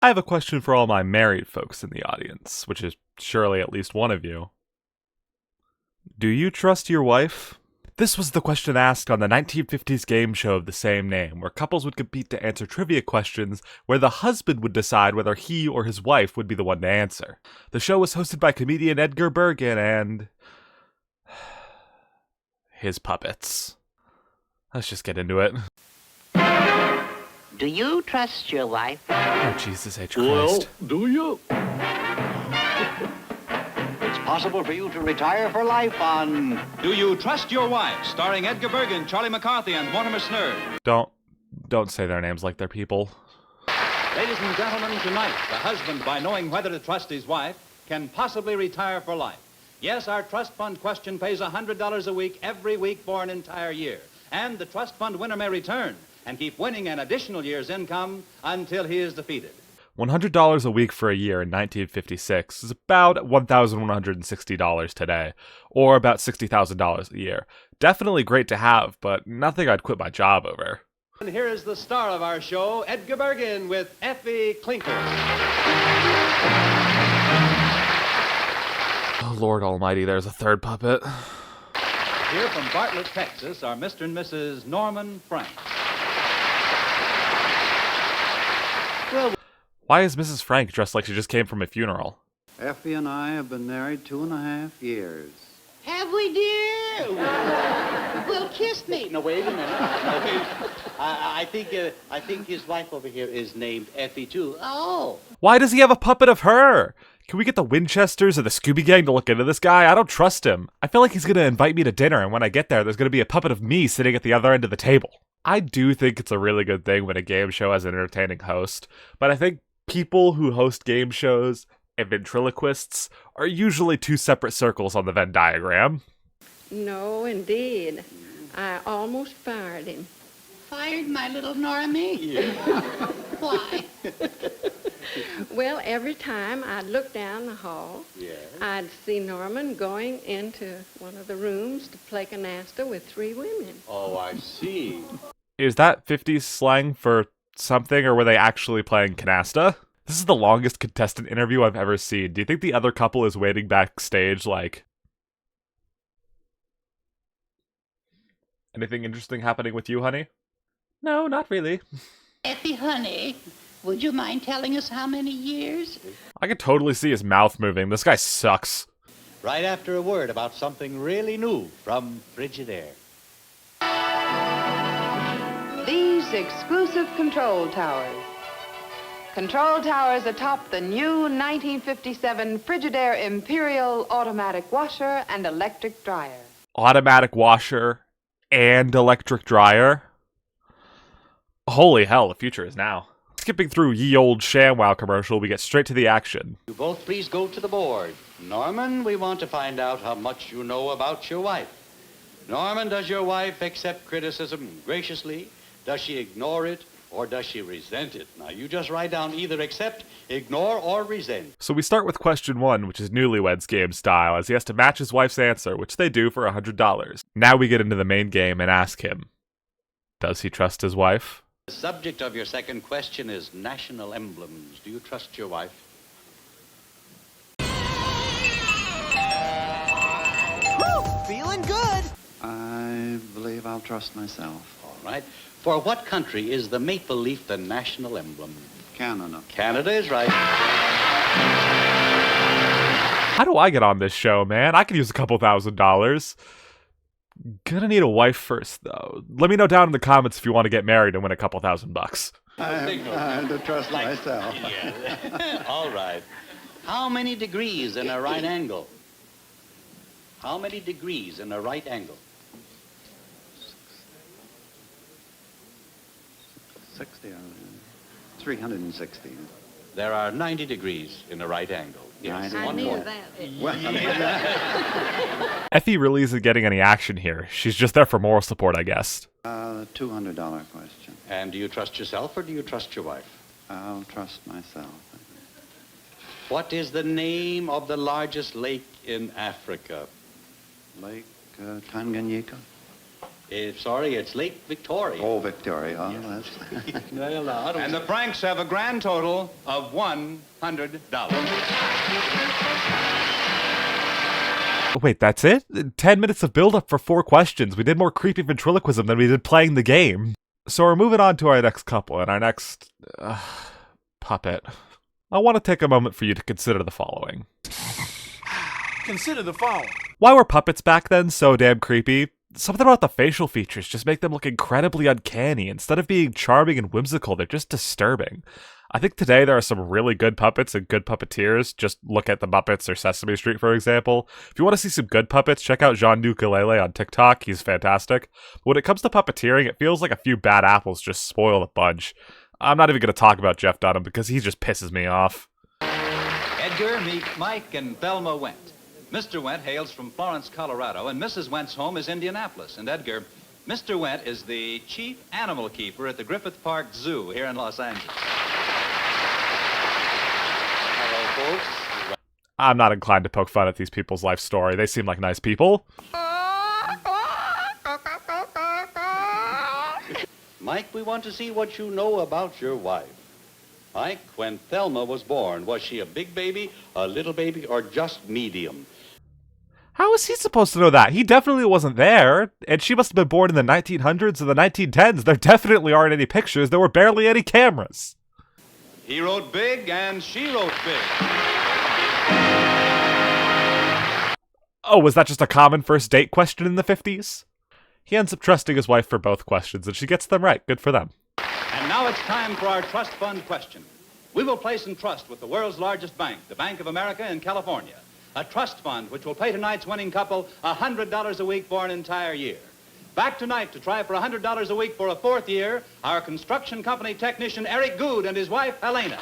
I have a question for all my married folks in the audience, which is surely at least one of you. Do you trust your wife? This was the question asked on the 1950s game show of the same name, where couples would compete to answer trivia questions where the husband would decide whether he or his wife would be the one to answer. The show was hosted by comedian Edgar Bergen and his puppets. Let's just get into it. Do you trust your wife? Oh, Jesus H. Christ. Well, do you? It's possible for you to retire for life on... Do You Trust Your Wife? Starring Edgar Bergen, Charlie McCarthy, and Mortimer Snerd. Don't say their names like they're people. Ladies and gentlemen, tonight, the husband, by knowing whether to trust his wife, can possibly retire for life. Yes, our trust fund question pays $100 a week every week for an entire year. And the trust fund winner may return and keep winning an additional year's income until he is defeated. $100 a week for a year in 1956 is about $1,160 today, or about $60,000 a year. Definitely great to have, but nothing I'd quit my job over. And here is the star of our show, Edgar Bergen, with Effie Clinker. Oh, Lord Almighty, there's a third puppet. Here from Bartlett, Texas, are Mr. and Mrs. Norman Frank. Why is Mrs. Frank dressed like she just came from a funeral? Effie and I have been married 2.5 years. Have we, dear? Well, kiss me. No, wait a minute. Okay. I think his wife over here is named Effie, too. Oh. Why does he have a puppet of her? Can we get the Winchesters or the Scooby Gang to look into this guy? I don't trust him. I feel like he's gonna invite me to dinner, and when I get there, there's gonna be a puppet of me sitting at the other end of the table. I do think it's a really good thing when a game show has an entertaining host, but I think people who host game shows and ventriloquists are usually two separate circles on the Venn diagram. No, indeed. I almost fired him. Fired my little Normie? Why? Well, every time I'd look down the hall, I'd see Norman going into one of the rooms to play canasta with 3 women. Oh, I see. Is that 50s slang for something, or were they actually playing canasta? This is the longest contestant interview I've ever seen. Do you think the other couple is waiting backstage like... Anything interesting happening with you, honey? No, not really. Effie, honey, would you mind telling us how many years? I could totally see his mouth moving. This guy sucks. Right after a word about something really new from Frigidaire. These exclusive control towers. Control towers atop the new 1957 Frigidaire Imperial automatic washer and electric dryer. Automatic washer and electric dryer? Holy hell, the future is now. Skipping through ye old ShamWow commercial, we get straight to the action. You both please go to the board. Norman, we want to find out how much you know about your wife. Norman, does your wife accept criticism graciously? Does she ignore it? Or does she resent it? Now, you just write down either accept, ignore, or resent. So we start with question 1, which is Newlyweds Game style, as he has to match his wife's answer, which they do for $100. Now we get into the main game and ask him, does he trust his wife? The subject of your second question is national emblems. Do you trust your wife? Woo! Feeling good! I believe I'll trust myself. All right. For what country is the maple leaf the national emblem? Canada. Canada is right. How do I get on this show, man? I could use a couple $1,000. Gonna need a wife first, though. Let me know down in the comments if you want to get married and win a couple $1,000. I have to trust myself. Yeah. All right. How many degrees in a right angle? How many degrees in a right angle? 60, 360. There are 90 degrees in a right angle. Yes. 90. I One knew more. that. Effie really isn't getting any action here. She's just there for moral support, I guess. $200 question. And do you trust yourself or do you trust your wife? I'll trust myself. What is the name of the largest lake in Africa? Lake Tanganyika. Sorry, it's Lake Victoria. Oh, Victoria. Oh, that's... Well, now, I don't... And the Franks have a grand total of $100. Wait, that's it? 10 minutes of build-up for 4 questions. We did more creepy ventriloquism than we did playing the game. So we're moving on to our next couple, and our next... puppet. I want to take a moment for you to consider the following. Consider the phone. Why were puppets back then so damn creepy? Something about the facial features just make them look incredibly uncanny. Instead of being charming and whimsical, they're just disturbing. I think today there are some really good puppets and good puppeteers. Just look at the Muppets or Sesame Street, for example. If you want to see some good puppets, check out Jean Ukulele on TikTok. He's fantastic. But when it comes to puppeteering, it feels like a few bad apples just spoil the bunch. I'm not even going to talk about Jeff Dunham because he just pisses me off. Edgar, meet Mike and Thelma Wendt. Mr. Wendt hails from Florence, Colorado, and Mrs. Wendt's home is Indianapolis. And Edgar, Mr. Wendt is the chief animal keeper at the Griffith Park Zoo here in Los Angeles. Hello, folks. I'm not inclined to poke fun at these people's life story. They seem like nice people. Mike, we want to see what you know about your wife. Mike, when Thelma was born, was she a big baby, a little baby, or just medium? How is he supposed to know that? He definitely wasn't there. And she must have been born in the 1900s or the 1910s. There definitely aren't any pictures. There were barely any cameras. He wrote big and she wrote big. Oh, was that just a common first date question in the 50s? He ends up trusting his wife for both questions, and she gets them right. Good for them. And now it's time for our trust fund question. We will place in trust with the world's largest bank, the Bank of America in California, a trust fund which will pay tonight's winning couple $100 a week for an entire year. Back tonight to try for $100 a week for a 4th year, our construction company technician Eric Good and his wife Helena.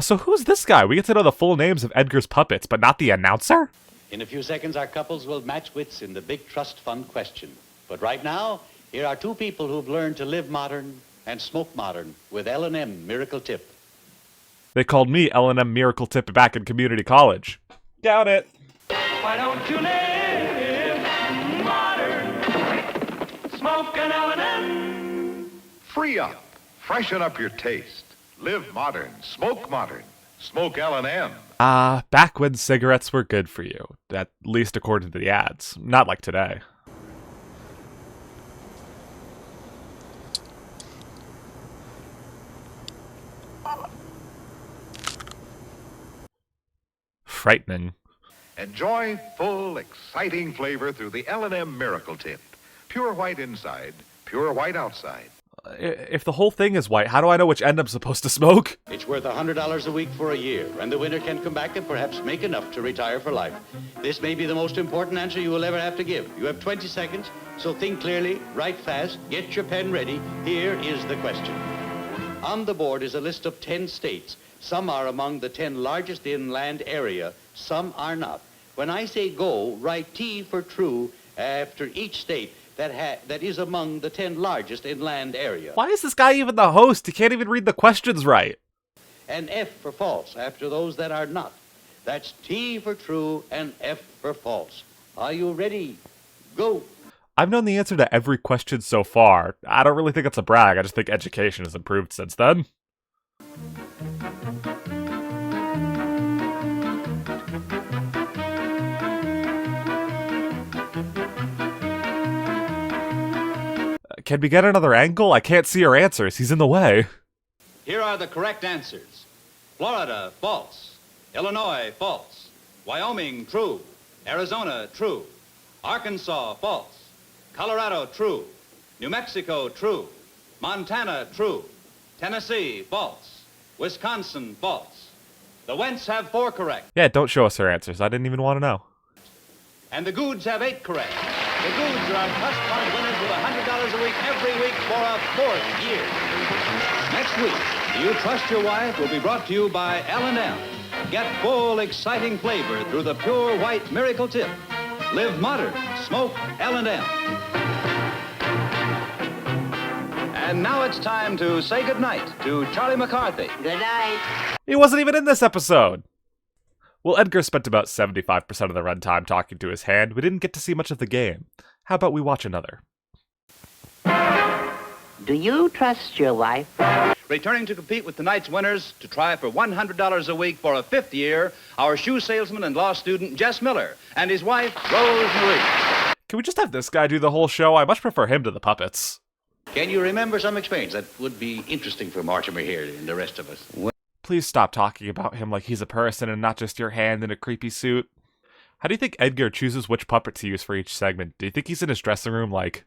So who's this guy? We get to know the full names of Edgar's puppets, but not the announcer? In a few seconds, our couples will match wits in the big trust fund question. But right now, here are 2 people who've learned to live modern and smoke modern with L&M Miracle Tip. They called me L&M Miracle Tip back in community college. Doubt it. Why don't you live modern? Smoke an L&M. Free up. Freshen up your taste. Live modern. Smoke modern. Smoke L&M. Back when cigarettes were good for you. At least according to the ads. Not like today. Frightening. Enjoy full, exciting flavor through the L&M Miracle Tip. Pure white inside, pure white outside. If the whole thing is white, how do I know which end I'm supposed to smoke? It's worth $100 a week for a year, and the winner can come back and perhaps make enough to retire for life. This may be the most important answer you will ever have to give. You have 20 seconds, so think clearly, write fast, get your pen ready. Here is the question. On the board is a list of 10 states. Some are among the 10 largest inland area, some are not. When I say go, write T for true after each state that is among the 10 largest inland area. Why is this guy even the host? He can't even read the questions right. And F for false after those that are not. That's T for true and F for false. Are you ready? Go. I've known the answer to every question so far. I don't really think it's a brag. I just think education has improved since then. Can we get another angle? I can't see your answers. He's in the way. Here are the correct answers. Florida, false. Illinois, false. Wyoming, true. Arizona, true. Arkansas, false. Colorado, true. New Mexico, true. Montana, true. Tennessee, false. Wisconsin, false. The Wentz have 4 correct. Yeah, don't show us her answers. I didn't even want to know. And the Goods have 8 correct. The Goods are our trust fund winners with $100 a week every week for a 4th year. Next week, Do You Trust Your Wife will be brought to you by L&M. Get full, exciting flavor through the pure white Miracle Tip. Live modern. Smoke L&M. And now it's time to say goodnight to Charlie McCarthy. Good night. He wasn't even in this episode. Well, Edgar spent about 75% of the runtime talking to his hand. We didn't get to see much of the game. How about we watch another? Do you trust your wife? Returning to compete with tonight's winners to try for $100 a week for a fifth year, our shoe salesman and law student Jess Miller and his wife, Rose Marie. Can we just have this guy do the whole show? I much prefer him to the puppets. Can you remember some experience that would be interesting for Mortimer here and the rest of us? Please stop talking about him like he's a person and not just your hand in a creepy suit. How do you think Edgar chooses which puppet to use for each segment? Do you think he's in his dressing room like,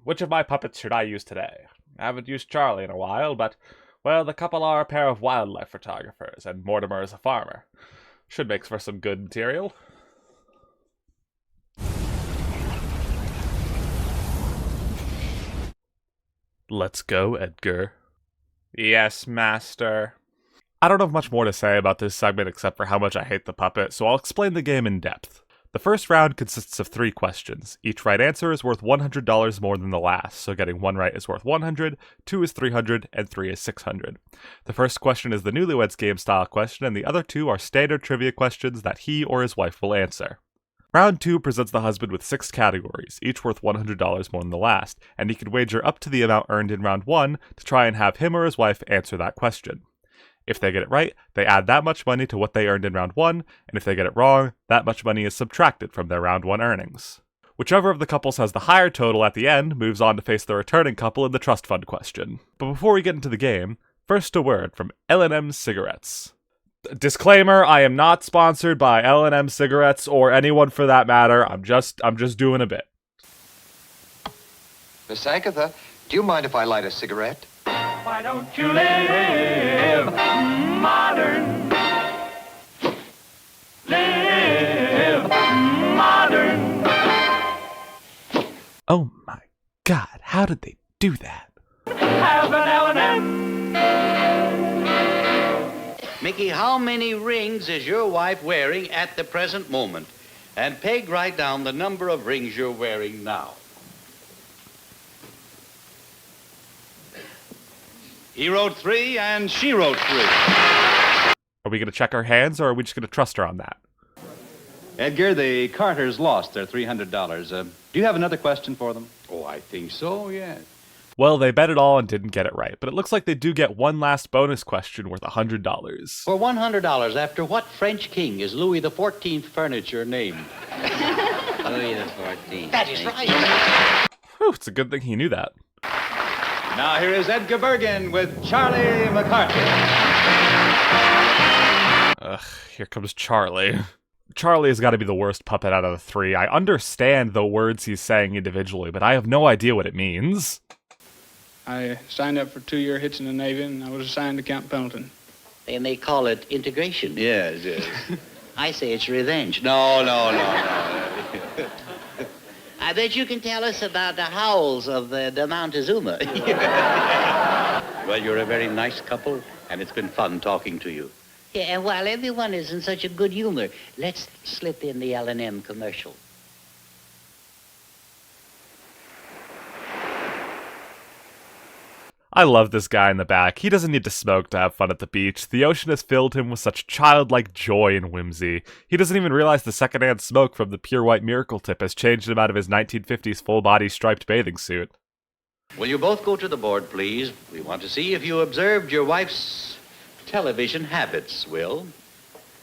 which of my puppets should I use today? I haven't used Charlie in a while, but, well, the couple are a pair of wildlife photographers, and Mortimer is a farmer. Should make for some good material. Let's go, Edgar. Yes, master. I don't have much more to say about this segment except for how much I hate the puppet, so I'll explain the game in depth. The first round consists of 3 questions. Each right answer is worth $100 more than the last, so getting 1 right is worth $100, 2 is $300, and 3 is $600. The first question is the Newlyweds Game style question, and the other 2 are standard trivia questions that he or his wife will answer. Round 2 presents the husband with 6 categories, each worth $100 more than the last, and he can wager up to the amount earned in round 1 to try and have him or his wife answer that question. If they get it right, they add that much money to what they earned in round 1, and if they get it wrong, that much money is subtracted from their round 1 earnings. Whichever of the couples has the higher total at the end moves on to face the returning couple in the trust fund question. But before we get into the game, first a word from L&M Cigarettes. Disclaimer, I am not sponsored by L&M Cigarettes or anyone for that matter. I'm just doing a bit. Miss Agatha, do you mind if I light a cigarette? Why don't you live modern? Live modern. Oh my God, how did they do that? Have an L&M. Mickey, how many rings is your wife wearing at the present moment? And Peg, write down the number of rings you're wearing now. He wrote 3 and she wrote 3. Are we going to check our hands or are we just going to trust her on that? Edgar, the Carters lost their $300. Do you have another question for them? Oh, I think so, yes. Well, they bet it all and didn't get it right, but it looks like they do get one last bonus question worth $100. For $100, after what French king is Louis XIV furniture named? Louis the 14th. That is right. Whew, it's a good thing he knew that. Now here is Edgar Bergen with Charlie McCarthy. Ugh, here comes Charlie. Charlie has got to be the worst puppet out of the 3. I understand the words he's saying individually, but I have no idea what it means. I signed up for 2-year hits in the Navy, and I was assigned to Camp Pendleton. And they call it integration. Yes, yes. I say it's revenge. No. I bet you can tell us about the howls of the Montezuma. Well, you're a very nice couple, and it's been fun talking to you. Yeah, and while everyone is in such a good humor, let's slip in the L&M commercial. I love this guy in the back. He doesn't need to smoke to have fun at the beach. The ocean has filled him with such childlike joy and whimsy. He doesn't even realize the secondhand smoke from the pure white miracle tip has changed him out of his 1950s full-body striped bathing suit. Will you both go to the board, please? We want to see if you observed your wife's television habits, Will.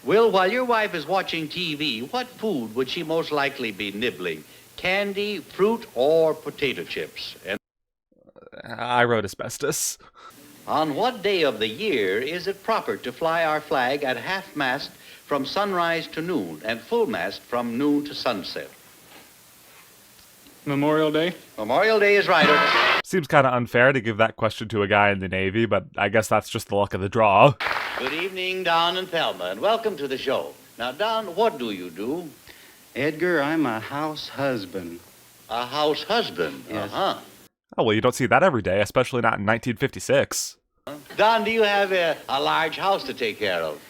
Will, while your wife is watching TV, what food would she most likely be nibbling? Candy, fruit, or potato chips? And I wrote asbestos. on what day of the year is it proper to fly our flag at half-mast from sunrise to noon and full-mast from noon to sunset? Memorial Day? Memorial Day is right. Seems kind of unfair to give that question to a guy in the Navy, but I guess that's just the luck of the draw. Good evening, Don and Thelma, and welcome to the show. Now, Don, what do you do? Edgar, I'm a house husband. A house husband? Yes. Uh-huh. Oh, well, you don't see that every day, especially not in 1956. Don, do you have a large house to take care of?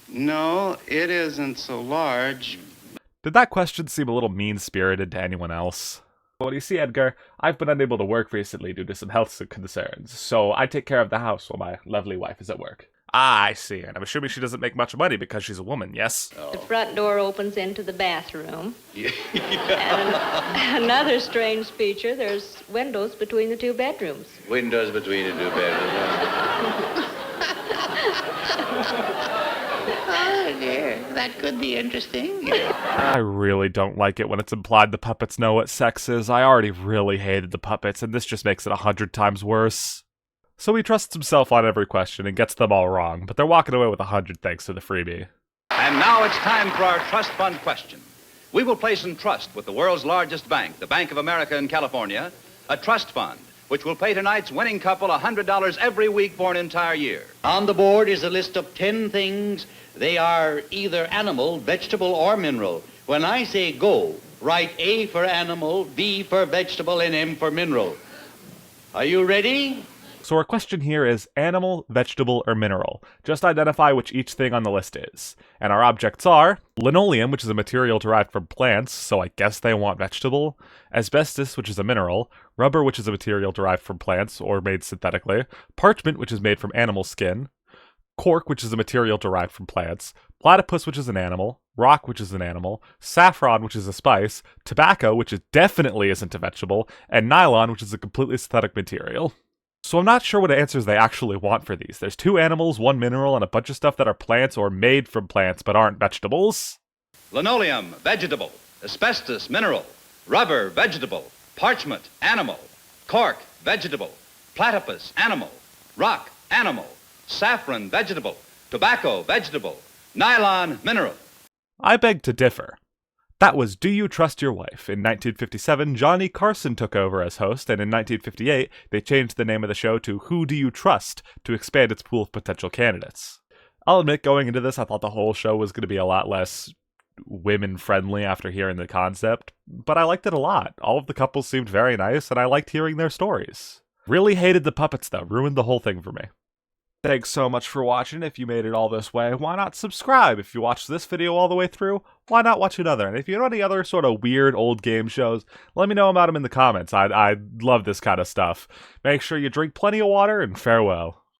No, it isn't so large. Did that question seem a little mean-spirited to anyone else? Well, you see, Edgar, I've been unable to work recently due to some health concerns, so I take care of the house while my lovely wife is at work. I see, and I'm assuming she doesn't make much money because she's a woman, yes? The front door opens into the bathroom. And another strange feature, there's windows between the two bedrooms. Windows between the two bedrooms. Oh, dear. That could be interesting. I really don't like it when it's implied the puppets know what sex is. I already really hated the puppets, and this just makes it 100 times worse. So he trusts himself on every question and gets them all wrong, but they're walking away with 100 thanks to the freebie. And now it's time for our trust fund question. We will place in trust with the world's largest bank, the Bank of America in California, a trust fund which will pay tonight's winning couple $100 every week for an entire year. On the board is a list of 10 things. They are either animal, vegetable, or mineral. When I say go, write A for animal, V for vegetable, and M for mineral. Are you ready? So our question here is animal, vegetable, or mineral. Just identify which each thing on the list is. And our objects are linoleum, which is a material derived from plants, so I guess they want vegetable. Asbestos, which is a mineral. Rubber, which is a material derived from plants or made synthetically. Parchment, which is made from animal skin. Cork, which is a material derived from plants. Platypus, which is an animal. Rock, which is an animal. Saffron, which is a spice. Tobacco, which is definitely isn't a vegetable. And nylon, which is a completely synthetic material. So I'm not sure what answers they actually want for these. There's 2 animals, 1 mineral, and a bunch of stuff that are plants or made from plants but aren't vegetables. Linoleum, vegetable. Asbestos, mineral. Rubber, vegetable. Parchment, animal. Cork, vegetable. Platypus, animal. Rock, animal. Saffron, vegetable. Tobacco, vegetable. Nylon, mineral. I beg to differ. That was Do You Trust Your Wife? In 1957, Johnny Carson took over as host, and in 1958, they changed the name of the show to Who Do You Trust? To expand its pool of potential candidates. I'll admit, going into this, I thought the whole show was going to be a lot less women-friendly after hearing the concept, but I liked it a lot. All of the couples seemed very nice, and I liked hearing their stories. Really hated the puppets, though. Ruined the whole thing for me. Thanks so much for watching. If you made it all this way, why not subscribe? If you watched this video all the way through, why not watch another? And if you know any other sort of weird old game shows, let me know about them in the comments. I love this kind of stuff. Make sure you drink plenty of water, and farewell.